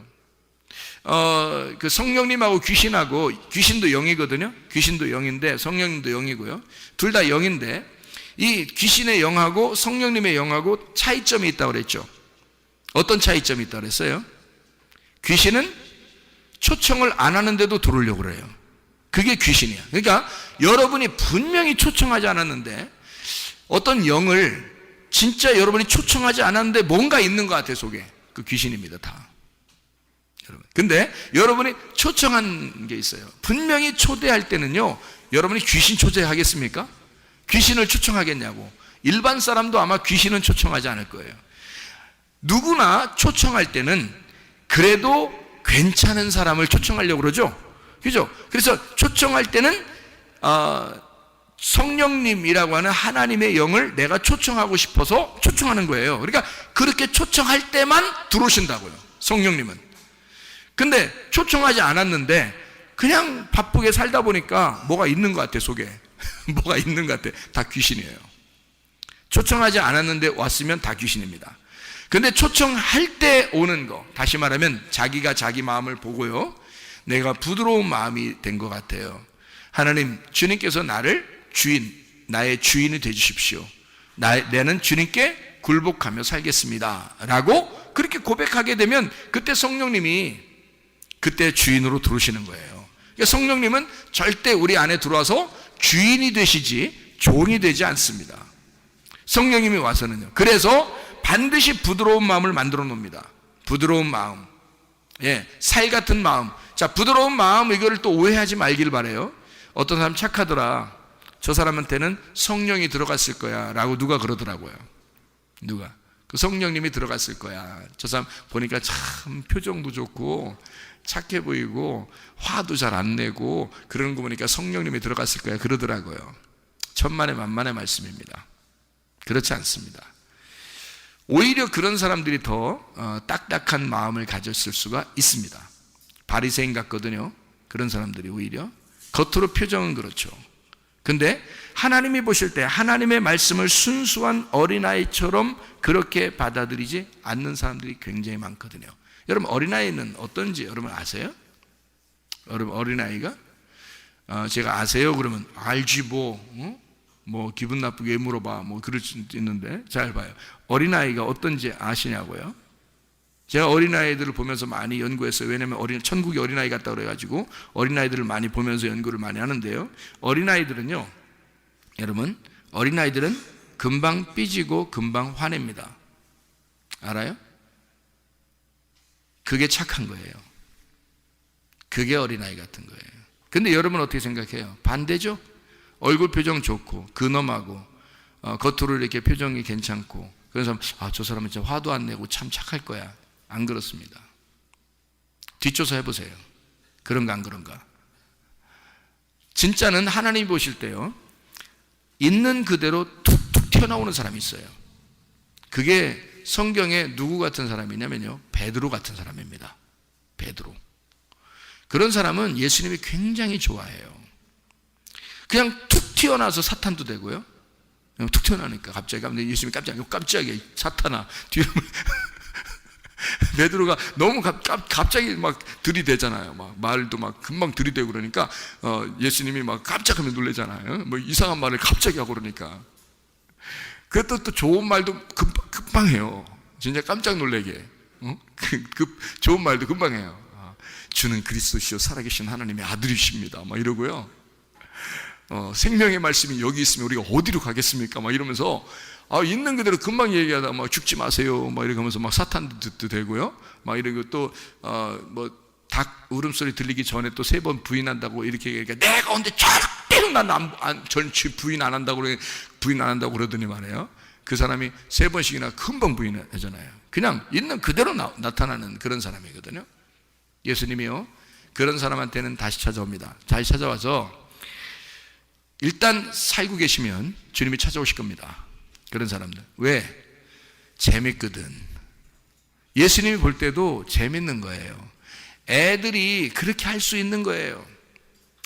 그 성령님하고 귀신하고, 귀신도 영이거든요. 귀신도 영인데 성령님도 영이고요. 둘 다 영인데 이 귀신의 영하고 성령님의 영하고 차이점이 있다고 그랬죠. 어떤 차이점이 있다고 그랬어요? 귀신은 초청을 안 하는데도 들어오려고 그래요. 그게 귀신이야. 그러니까 여러분이 분명히 초청하지 않았는데 어떤 영을 진짜 여러분이 초청하지 않았는데 뭔가 있는 것 같아요. 속에. 그 귀신입니다. 다. 여러분. 근데 여러분이 초청한 게 있어요. 분명히 초대할 때는요, 여러분이 귀신 초대하겠습니까? 귀신을 초청하겠냐고. 일반 사람도 아마 귀신은 초청하지 않을 거예요. 누구나 초청할 때는 그래도 괜찮은 사람을 초청하려고 그러죠. 그죠? 그래서 초청할 때는 성령님이라고 하는 하나님의 영을 내가 초청하고 싶어서 초청하는 거예요. 그러니까 그렇게 초청할 때만 들어오신다고요. 성령님은. 근데 초청하지 않았는데 그냥 바쁘게 살다 보니까 뭐가 있는 것 같아. 속에 뭐가 있는 것 같아. 다 귀신이에요. 초청하지 않았는데 왔으면 다 귀신입니다. 근데 초청할 때 오는 거, 다시 말하면 자기가 자기 마음을 보고요, 내가 부드러운 마음이 된 것 같아요. 하나님, 주님께서 나를 나의 주인이 되주십시오. 나는 주님께 굴복하며 살겠습니다 라고 그렇게 고백하게 되면 그때 성령님이 그때 주인으로 들어오시는 거예요. 그러니까 성령님은 절대 우리 안에 들어와서 주인이 되시지 종이 되지 않습니다. 성령님이 와서는요. 그래서 반드시 부드러운 마음을 만들어 놓습니다. 부드러운 마음. 예, 살 같은 마음. 자, 부드러운 마음, 이거를 또 오해하지 말길 바래요. 어떤 사람 착하더라. 저 사람한테는 성령이 들어갔을 거야 라고 누가 그러더라고요. 누가? 그 성령님이 들어갔을 거야. 저 사람 보니까 참 표정도 좋고 착해 보이고 화도 잘 안 내고 그러는 거 보니까 성령님이 들어갔을 거야 그러더라고요. 천만의 만만의 말씀입니다. 그렇지 않습니다. 오히려 그런 사람들이 더 딱딱한 마음을 가졌을 수가 있습니다. 바리새인 같거든요. 그런 사람들이 오히려 겉으로 표정은 그렇죠. 근데 하나님이 보실 때 하나님의 말씀을 순수한 어린아이처럼 그렇게 받아들이지 않는 사람들이 굉장히 많거든요. 여러분, 어린아이는 어떤지 여러분 아세요? 여러분, 어린아이가 제가 아세요? 그러면 알지 뭐 기분 나쁘게 왜 물어봐, 뭐 그럴 수 있는데, 잘 봐요. 어린아이가 어떤지 아시냐고요? 제가 어린아이들을 보면서 많이 연구했어요. 왜냐하면 천국이 어린아이 같다 그래가지고 어린아이들을 많이 보면서 연구를 많이 하는데요, 어린아이들은요, 여러분, 어린아이들은 금방 삐지고 금방 화냅니다. 알아요? 그게 착한 거예요. 그게 어린아이 같은 거예요. 근데 여러분 어떻게 생각해요? 반대죠? 얼굴 표정 좋고 근엄하고 겉으로 이렇게 표정이 괜찮고, 그래서 저 사람은 진짜 화도 안 내고 참 착할 거야. 안 그렇습니다. 뒷조사 해보세요. 그런가 안 그런가? 진짜는 하나님이 보실 때요, 있는 그대로 툭툭 튀어나오는 사람이 있어요. 그게 성경에 누구 같은 사람이냐면요, 베드로 같은 사람입니다. 베드로. 그런 사람은 예수님이 굉장히 좋아해요. 그냥 툭 튀어나와서 사탄도 되고요. 그냥 툭 튀어나오니까 갑자기 예수님이 깜짝이야 사탄아 뒤로 베드로가 너무 갑자기 막 들이대잖아요. 막 말도 막 금방 들이대고 그러니까 예수님이 막 깜짝하면 놀래잖아요. 뭐 이상한 말을 갑자기 하고 그러니까. 그것도 또 좋은 말도 금방 해요. 진짜 깜짝 놀래게. 좋은 말도 금방 해요. 주는 그리스도시요 살아계신 하나님의 아들이십니다, 막 이러고요. 생명의 말씀이 여기 있으면 우리가 어디로 가겠습니까? 막 이러면서 있는 그대로 금방 얘기하다 막 죽지 마세요, 막 이렇게 하면서 막 사탄도 되고요. 막 이러고 또 뭐 닭 울음소리 들리기 전에 또 3번 부인한다고 이렇게 얘기하니까 내가 언제 절대로 전 부인 안 한다고 그러더니 말이에요. 그 사람이 3번씩이나 금방 부인하잖아요. 그냥 있는 그대로 나타나는 그런 사람이거든요. 예수님이요, 그런 사람한테는 다시 찾아옵니다. 다시 찾아와서 일단 살고 계시면 주님이 찾아오실 겁니다. 그런 사람들. 왜? 재밌거든. 예수님이 볼 때도 재밌는 거예요. 애들이 그렇게 할 수 있는 거예요.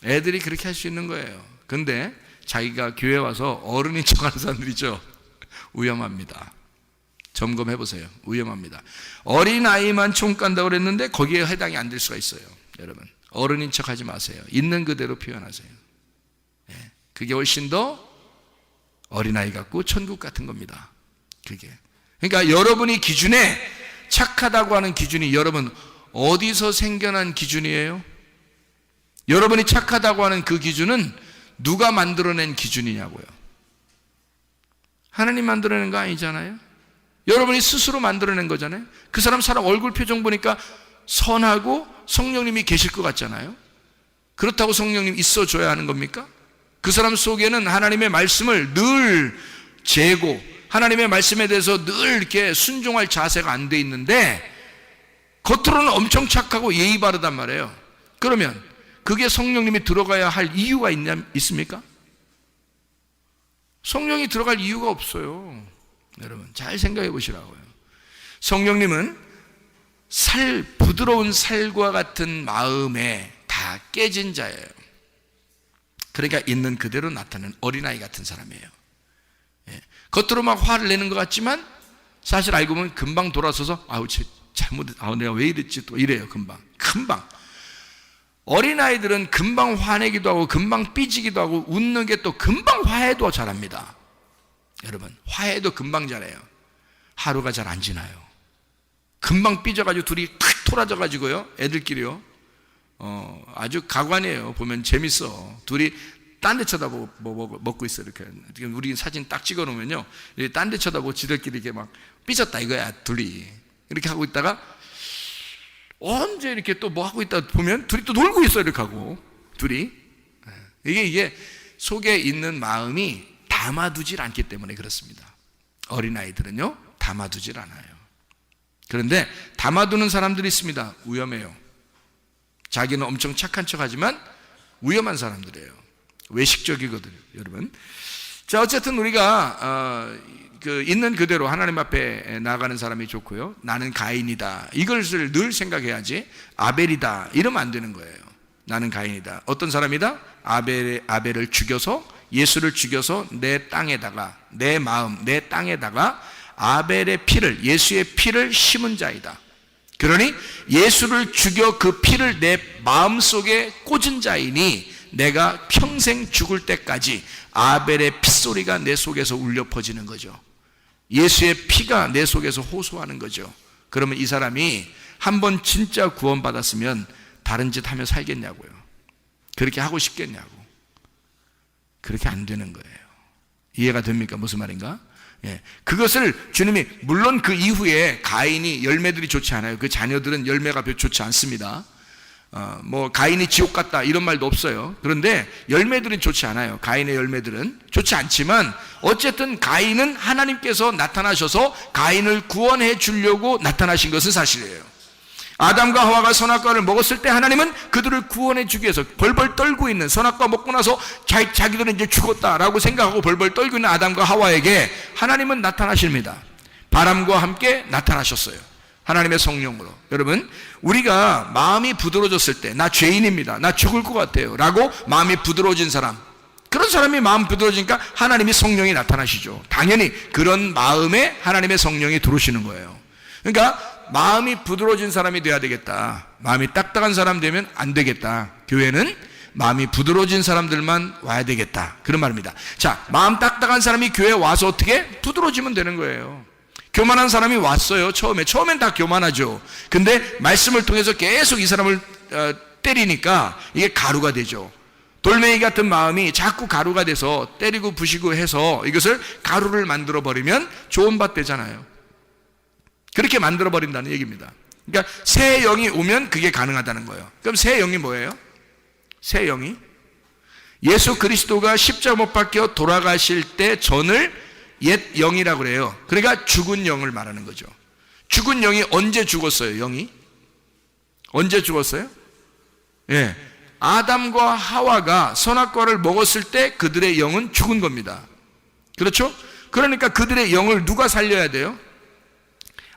애들이 그렇게 할 수 있는 거예요. 근데 자기가 교회 와서 어른인 척하는 사람들이죠. 위험합니다. 점검해 보세요. 위험합니다. 어린아이만 총 깐다고 그랬는데 거기에 해당이 안 될 수가 있어요. 여러분, 어른인 척 하지 마세요. 있는 그대로 표현하세요. 그게 훨씬 더 어린아이 같고 천국 같은 겁니다. 그게. 그러니까 여러분이 기준에 착하다고 하는 기준이 여러분 어디서 생겨난 기준이에요? 여러분이 착하다고 하는 그 기준은 누가 만들어낸 기준이냐고요. 하나님 만들어낸 거 아니잖아요. 여러분이 스스로 만들어낸 거잖아요. 그 사람 얼굴 표정 보니까 선하고 성령님이 계실 것 같잖아요. 그렇다고 성령님 있어줘야 하는 겁니까? 그 사람 속에는 하나님의 말씀을 늘 재고 하나님의 말씀에 대해서 늘 이렇게 순종할 자세가 안 돼 있는데 겉으로는 엄청 착하고 예의 바르단 말이에요. 그러면 그게 성령님이 들어가야 할 이유가 있습니까? 성령이 들어갈 이유가 없어요. 여러분 잘 생각해 보시라고요. 성령님은 부드러운 살과 같은 마음에 다 깨진 자예요. 그러니까 있는 그대로 나타나는 어린아이 같은 사람이에요. 겉으로 막 화를 내는 것 같지만 사실 알고 보면 금방 돌아서서 내가 왜 이랬지 또 이래요. 금방. 어린아이들은 금방 화내기도 하고 금방 삐지기도 하고 웃는 게 또 금방 화해도 잘합니다. 여러분 화해도 금방 잘해요. 하루가 잘 안 지나요. 금방 삐져가지고 둘이 탁 토라져가지고요, 애들끼리요, 아주 가관이에요. 보면 재밌어. 둘이 딴 데 쳐다보고 먹고 있어. 이렇게 우리 사진 딱 찍어 놓으면요, 딴 데 쳐다보고 지들끼리 이렇게 막 삐졌다 이거야. 둘이 이렇게 하고 있다가 언제 이렇게 또 뭐 하고 있다 보면 둘이 또 놀고 있어. 이렇게 하고 둘이. 이게 속에 있는 마음이 담아두질 않기 때문에 그렇습니다. 어린아이들은요 담아두질 않아요. 그런데 담아두는 사람들이 있습니다. 위험해요. 자기는 엄청 착한 척하지만 위험한 사람들이에요. 외식적이거든요, 여러분. 자, 어쨌든 우리가 있는 그대로 하나님 앞에 나가는 사람이 좋고요. 나는 가인이다. 이것을 늘 생각해야지 아벨이다 이러면 안 되는 거예요. 나는 가인이다. 어떤 사람이다? 아벨을 죽여서 예수를 죽여서 내 땅에다가 내 마음 내 땅에다가 아벨의 피를 예수의 피를 심은 자이다. 그러니 예수를 죽여 그 피를 내 마음속에 꽂은 자이니 내가 평생 죽을 때까지 아벨의 핏소리가 내 속에서 울려 퍼지는 거죠. 예수의 피가 내 속에서 호소하는 거죠. 그러면 이 사람이 한번 진짜 구원받았으면 다른 짓 하며 살겠냐고요. 그렇게 하고 싶겠냐고. 그렇게 안 되는 거예요. 이해가 됩니까? 무슨 말인가? 예. 그것을 주님이, 물론 그 이후에 가인이 열매들이 좋지 않아요. 그 자녀들은 열매가 별로 좋지 않습니다. 가인이 지옥 갔다 이런 말도 없어요. 그런데 열매들은 좋지 않아요. 가인의 열매들은 좋지 않지만 어쨌든 가인은 하나님께서 나타나셔서 가인을 구원해 주려고 나타나신 것은 사실이에요. 아담과 하와가 선악과를 먹었을 때 하나님은 그들을 구원해 주기 위해서 벌벌 떨고 있는, 선악과 먹고 나서 자기들은 이제 죽었다라고 생각하고 벌벌 떨고 있는 아담과 하와에게 하나님은 나타나십니다. 바람과 함께 나타나셨어요. 하나님의 성령으로. 여러분, 우리가 마음이 부드러워졌을 때, 나 죄인입니다, 나 죽을 것 같아요 라고 마음이 부드러워진 사람, 그런 사람이 마음 부드러워지니까 하나님이 성령이 나타나시죠. 당연히 그런 마음에 하나님의 성령이 들어오시는 거예요. 그러니까 마음이 부드러워진 사람이 돼야 되겠다. 마음이 딱딱한 사람 되면 안 되겠다. 교회는 마음이 부드러워진 사람들만 와야 되겠다. 그런 말입니다. 자, 마음 딱딱한 사람이 교회에 와서 어떻게? 부드러워지면 되는 거예요. 교만한 사람이 왔어요. 처음엔 다 교만하죠. 근데 말씀을 통해서 계속 이 사람을 때리니까 이게 가루가 되죠. 돌멩이 같은 마음이 자꾸 가루가 돼서 때리고 부시고 해서 이것을 가루를 만들어 버리면 좋은 밭 되잖아요. 그렇게 만들어 버린다는 얘기입니다. 그러니까 새 영이 오면 그게 가능하다는 거예요. 그럼 새 영이 뭐예요? 새 영이 예수 그리스도가 십자가 못 박혀 돌아가실 때 전을 옛 영이라고 그래요. 그러니까 죽은 영을 말하는 거죠. 죽은 영이 언제 죽었어요? 영이 언제 죽었어요? 예, 아담과 하와가 선악과를 먹었을 때 그들의 영은 죽은 겁니다. 그렇죠? 그러니까 그들의 영을 누가 살려야 돼요?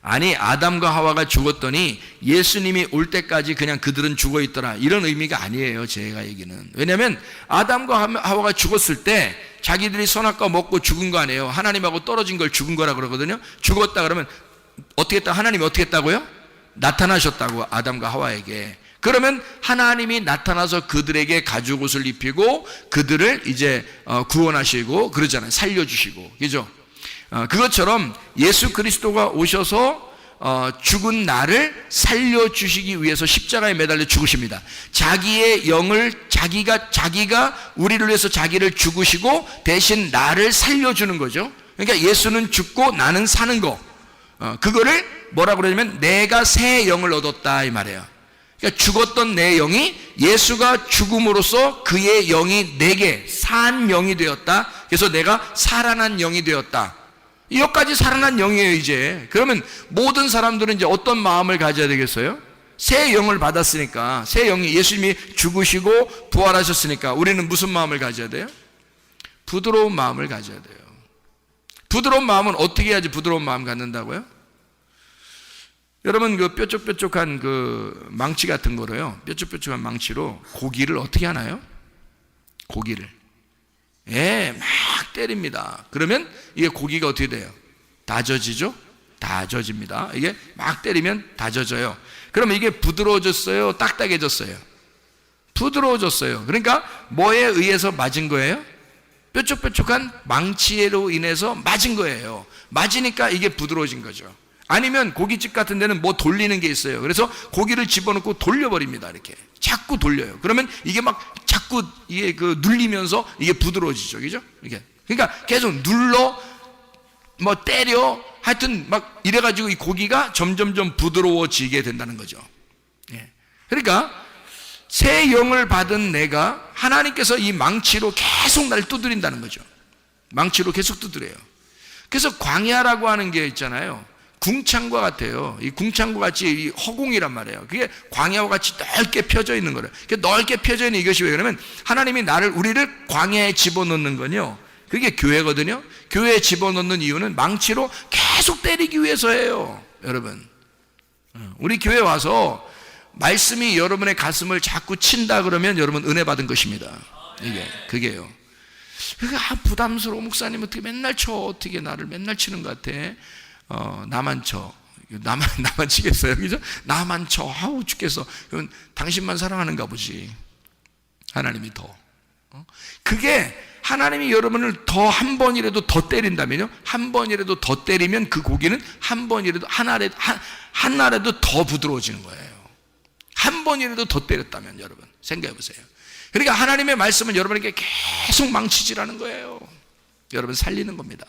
아니, 아담과 하와가 죽었더니 예수님이 올 때까지 그냥 그들은 죽어 있더라, 이런 의미가 아니에요. 제가 얘기는. 왜냐하면 아담과 하와가 죽었을 때 자기들이 선악과 먹고 죽은 거 아니에요. 하나님하고 떨어진 걸 죽은 거라 그러거든요. 죽었다 그러면 어떻게 했다? 하나님이 어떻게 했다고요? 나타나셨다고, 아담과 하와에게. 그러면 하나님이 나타나서 그들에게 가죽 옷을 입히고 그들을 이제 구원하시고 그러잖아요. 살려주시고, 그죠? 그것처럼 예수 그리스도가 오셔서 죽은 나를 살려주시기 위해서 십자가에 매달려 죽으십니다. 자기의 영을 자기가 우리를 위해서 자기를 죽으시고 대신 나를 살려주는 거죠. 그러니까 예수는 죽고 나는 사는 거, 그거를 뭐라고 그러냐면 내가 새 영을 얻었다 이 말이에요. 그러니까 죽었던 내 영이 예수가 죽음으로써 그의 영이 내게 산 영이 되었다. 그래서 내가 살아난 영이 되었다. 여기까지 살아난 영이에요. 이제 그러면 모든 사람들은 이제 어떤 마음을 가져야 되겠어요? 새 영을 받았으니까, 새 영이 예수님이 죽으시고 부활하셨으니까 우리는 무슨 마음을 가져야 돼요? 부드러운 마음을 가져야 돼요. 부드러운 마음은 어떻게 해야지 부드러운 마음 갖는다고요? 여러분, 그 뾰족뾰족한 그 망치 같은 거로요, 뾰족뾰족한 망치로 고기를 어떻게 하나요? 고기를 막 때립니다. 그러면 이게 고기가 어떻게 돼요? 다져지죠? 다져집니다. 이게 막 때리면 다져져요. 그러면 이게 부드러워졌어요? 딱딱해졌어요? 부드러워졌어요. 그러니까 뭐에 의해서 맞은 거예요? 뾰족뾰족한 망치로 인해서 맞은 거예요. 맞으니까 이게 부드러워진 거죠. 아니면 고깃집 같은 데는 뭐 돌리는 게 있어요. 그래서 고기를 집어넣고 돌려버립니다. 이렇게 자꾸 돌려요. 그러면 이게 막 자꾸 이게 눌리면서 이게 부드러워지죠, 그죠? 이게 그러니까 계속 눌러, 뭐 때려, 하여튼 막 이래가지고 이 고기가 점점점 부드러워지게 된다는 거죠. 예. 그러니까 새 영을 받은 내가 하나님께서 이 망치로 계속 나를 두드린다는 거죠. 망치로 계속 두드려요. 그래서 광야라고 하는 게 있잖아요. 궁창과 같아요. 이 궁창과 같이 이 허공이란 말이에요. 그게 광야와 같이 넓게 펴져 있는 거예요. 넓게 펴져 있는 이것이 왜 그러면 하나님이 우리를 광야에 집어넣는 건요, 그게 교회거든요. 교회에 집어넣는 이유는 망치로 계속 때리기 위해서예요. 여러분, 우리 교회 와서 말씀이 여러분의 가슴을 자꾸 친다 그러면 여러분 은혜 받은 것입니다. 그게요. 그러니까 부담스러워. 목사님 어떻게 맨날 쳐? 어떻게 나를 맨날 치는 것 같아? 나만 쳐. 나만 치겠어요, 그죠? 나만 쳐. 아우 죽겠어. 그럼 당신만 사랑하는가 보지. 하나님이 더. 그게 하나님이 여러분을 더 한 번이라도 더 때린다면요, 한 번이라도 더 때리면 그 고기는 한 번이라도 한 날에도 더 부드러워지는 거예요. 한 번이라도 더 때렸다면 여러분 생각해 보세요. 그러니까 하나님의 말씀은 여러분에게 계속 망치질하는 거예요. 여러분 살리는 겁니다.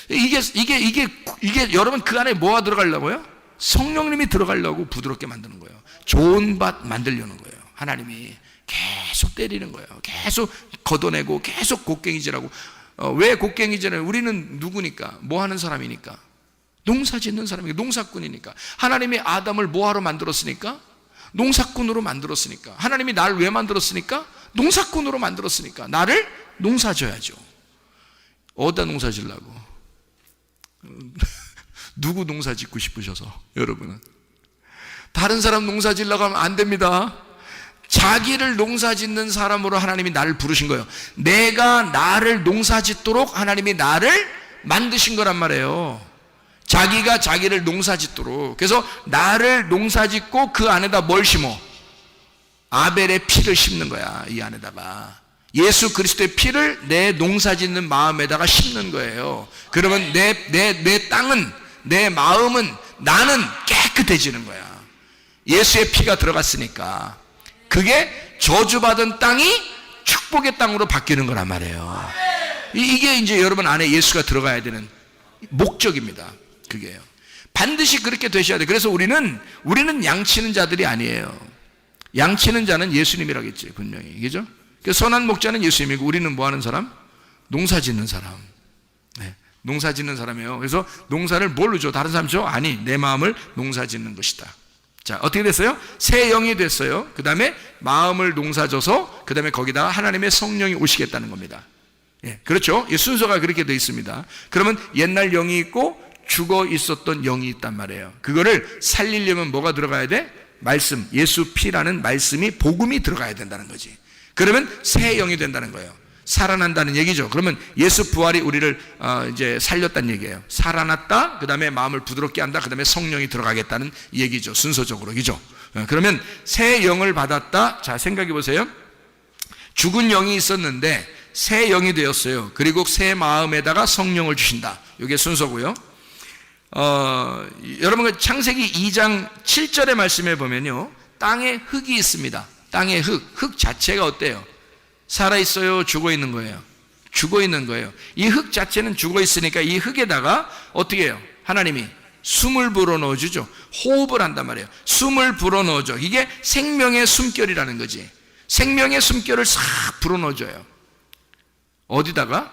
이게 여러분 그 안에 뭐가 들어가려고요? 성령님이 들어가려고 부드럽게 만드는 거예요. 좋은 밭 만들려는 거예요. 하나님이 계속 때리는 거예요. 계속 걷어내고 계속 곡괭이질하고. 왜 곡괭이질을? 우리는 누구니까? 뭐 하는 사람이니까? 농사 짓는 사람이니까, 농사꾼이니까. 하나님이 아담을 뭐하러 만들었으니까? 농사꾼으로 만들었으니까. 하나님이 나를 왜 만들었으니까? 농사꾼으로 만들었으니까. 나를 농사 져야죠. 어디다 농사 지려고? 누구 농사 짓고 싶으셔서? 여러분은 다른 사람 농사 지려고 하면 안 됩니다. 자기를 농사 짓는 사람으로 하나님이 나를 부르신 거예요. 내가 나를 농사 짓도록 하나님이 나를 만드신 거란 말이에요. 자기가 자기를 농사 짓도록. 그래서 나를 농사 짓고 그 안에다 뭘 심어? 아벨의 피를 심는 거야. 이 안에다가 예수 그리스도의 피를 내 농사 짓는 마음에다가 심는 거예요. 그러면 내 땅은, 내 마음은, 나는 깨끗해지는 거야. 예수의 피가 들어갔으니까. 그게 저주받은 땅이 축복의 땅으로 바뀌는 거란 말이에요. 이게 이제 여러분 안에 예수가 들어가야 되는 목적입니다. 그게요. 반드시 그렇게 되셔야 돼요. 그래서 우리는 양치는 자들이 아니에요. 양치는 자는 예수님이라겠지, 분명히. 그죠? 선한 목자는 예수님이고, 우리는 뭐 하는 사람? 농사 짓는 사람. 네, 농사 짓는 사람이에요. 그래서 농사를 뭘로 줘? 다른 사람 줘? 아니, 내 마음을 농사 짓는 것이다. 자, 어떻게 됐어요? 새 영이 됐어요. 그 다음에 마음을 농사져서 그 다음에 거기다가 하나님의 성령이 오시겠다는 겁니다. 예, 그렇죠? 이 순서가 그렇게 되어 있습니다. 그러면 옛날 영이 있고 죽어 있었던 영이 있단 말이에요. 그거를 살리려면 뭐가 들어가야 돼? 말씀, 예수 피라는 말씀이, 복음이 들어가야 된다는 거지. 그러면 새 영이 된다는 거예요. 살아난다는 얘기죠. 그러면 예수 부활이 우리를 이제 살렸다는 얘기예요. 살아났다, 그 다음에 마음을 부드럽게 한다, 그 다음에 성령이 들어가겠다는 얘기죠. 순서적으로. 그죠? 그러면 새 영을 받았다. 자, 생각해 보세요. 죽은 영이 있었는데 새 영이 되었어요. 그리고 새 마음에다가 성령을 주신다. 이게 순서고요. 여러분 창세기 2장 7절의 말씀에 보면요, 땅에 흙이 있습니다. 땅에 흙 자체가 어때요? 살아있어요? 죽어있는 거예요? 죽어있는 거예요. 이 흙 자체는 죽어있으니까 이 흙에다가 어떻게 해요? 하나님이 숨을 불어넣어주죠. 호흡을 한단 말이에요. 숨을 불어넣어줘. 이게 생명의 숨결이라는 거지. 생명의 숨결을 싹 불어넣어줘요. 어디다가?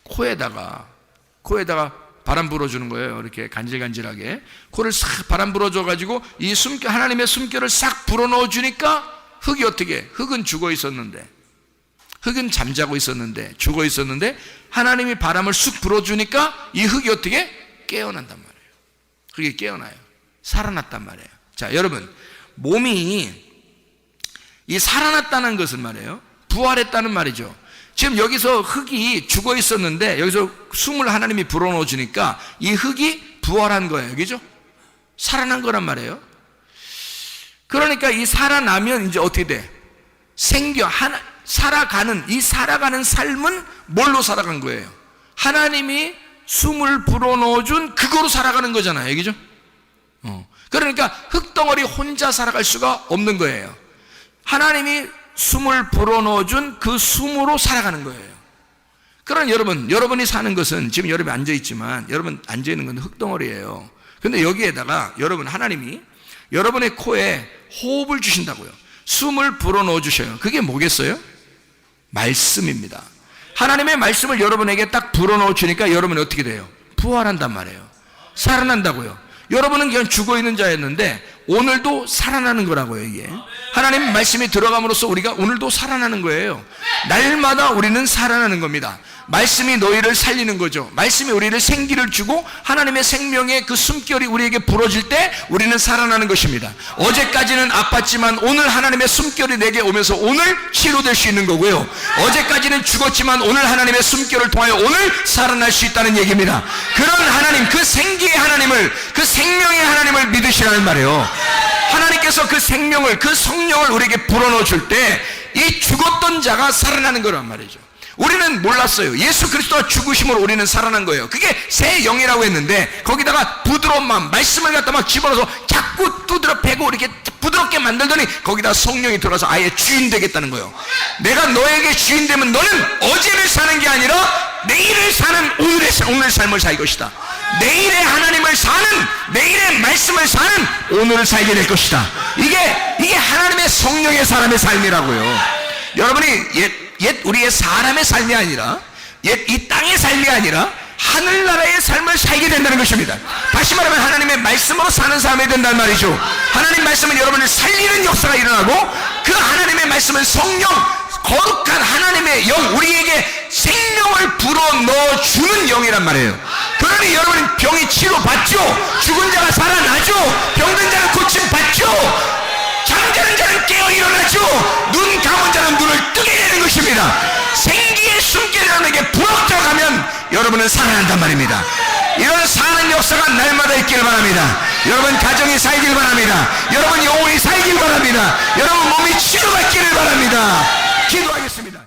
코에다가 바람 불어주는 거예요. 이렇게 간질간질하게 코를 싹 바람 불어줘가지고 이 숨결, 하나님의 숨결을 싹 불어넣어주니까 흙이 어떻게 해? 흙은 죽어 있었는데, 흙은 잠자고 있었는데, 죽어 있었는데 하나님이 바람을 쑥 불어주니까 이 흙이 어떻게 해? 깨어난단 말이에요. 흙이 깨어나요. 살아났단 말이에요. 자, 여러분, 몸이 이 살아났다는 것은 말이에요, 부활했다는 말이죠. 지금 여기서 흙이 죽어 있었는데 여기서 숨을 하나님이 불어넣어 주니까 이 흙이 부활한 거예요. 그죠? 살아난 거란 말이에요. 그러니까 이 살아나면 이제 어떻게 돼? 살아가는 삶은 뭘로 살아간 거예요? 하나님이 숨을 불어넣어 준 그거로 살아가는 거잖아요. 그죠? 그러니까 흙덩어리 혼자 살아갈 수가 없는 거예요. 하나님이 숨을 불어넣어 준 그 숨으로 살아가는 거예요. 그러나 여러분이 사는 것은, 지금 여러분이 앉아있지만 여러분 앉아있는 건 흙덩어리예요. 근데 여기에다가 하나님이 여러분의 코에 호흡을 주신다고요. 숨을 불어넣어 주셔요. 그게 뭐겠어요? 말씀입니다. 하나님의 말씀을 여러분에게 딱 불어넣어 주니까 여러분이 어떻게 돼요? 부활한단 말이에요. 살아난다고요. 여러분은 그냥 죽어있는 자였는데 오늘도 살아나는 거라고요. 이게 하나님 말씀이 들어감으로써 우리가 오늘도 살아나는 거예요. 날마다 우리는 살아나는 겁니다. 말씀이 너희를 살리는 거죠. 말씀이 우리를 생기를 주고 하나님의 생명의 그 숨결이 우리에게 불어질 때 우리는 살아나는 것입니다. 어제까지는 아팠지만 오늘 하나님의 숨결이 내게 오면서 오늘 치료될 수 있는 거고요. 어제까지는 죽었지만 오늘 하나님의 숨결을 통하여 오늘 살아날 수 있다는 얘기입니다. 그런 하나님, 그 생기의 하나님을, 그 생명의 하나님을 믿으시라는 말이에요. 하나님께서 그 생명을, 그 성령을 우리에게 불어넣어 줄 때 이 죽었던 자가 살아나는 거란 말이죠. 우리는 몰랐어요. 예수 그리스도가 죽으심으로 우리는 살아난 거예요. 그게 새 영이라고 했는데 거기다가 부드러운 마음, 말씀을 갖다 막 집어넣어서 자꾸 두드려 패고 이렇게 부드럽게 만들더니 거기다 성령이 들어와서 아예 주인 되겠다는 거예요. 내가 너에게 주인 되면 너는 어제를 사는 게 아니라 내일을 사는 오늘 삶을 살 것이다. 내일의 하나님을 사는, 내일의 말씀을 사는 오늘을 살게 될 것이다. 이게 하나님의 성령의 사람의 삶이라고요. 여러분이 옛 우리의 사람의 삶이 아니라, 옛 이 땅의 삶이 아니라 하늘나라의 삶을 살게 된다는 것입니다. 다시 말하면 하나님의 말씀으로 사는 사람이 된다는 말이죠. 하나님 말씀은 여러분을 살리는 역사가 일어나고 그 하나님의 말씀은 성령, 거룩한 하나님의 영, 우리에게 생명을 불어넣어 주는 영이란 말이에요. 그러니 여러분은 병이 치료받죠. 죽은 자가 살아나죠. 병든 자는 고침받죠. 잠자는 자는 깨어 일어나죠. 눈 감은 자는 눈을 뜨게 되는 것입니다. 생기의 숨결이라는 게 불어들어가면 여러분은 살아난단 말입니다. 이런 사는 역사가 날마다 있기를 바랍니다. 여러분 가정이 살길 바랍니다. 여러분 영혼이 살길 바랍니다. 여러분 몸이 치료받기를 바랍니다. 기도하겠습니다.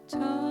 저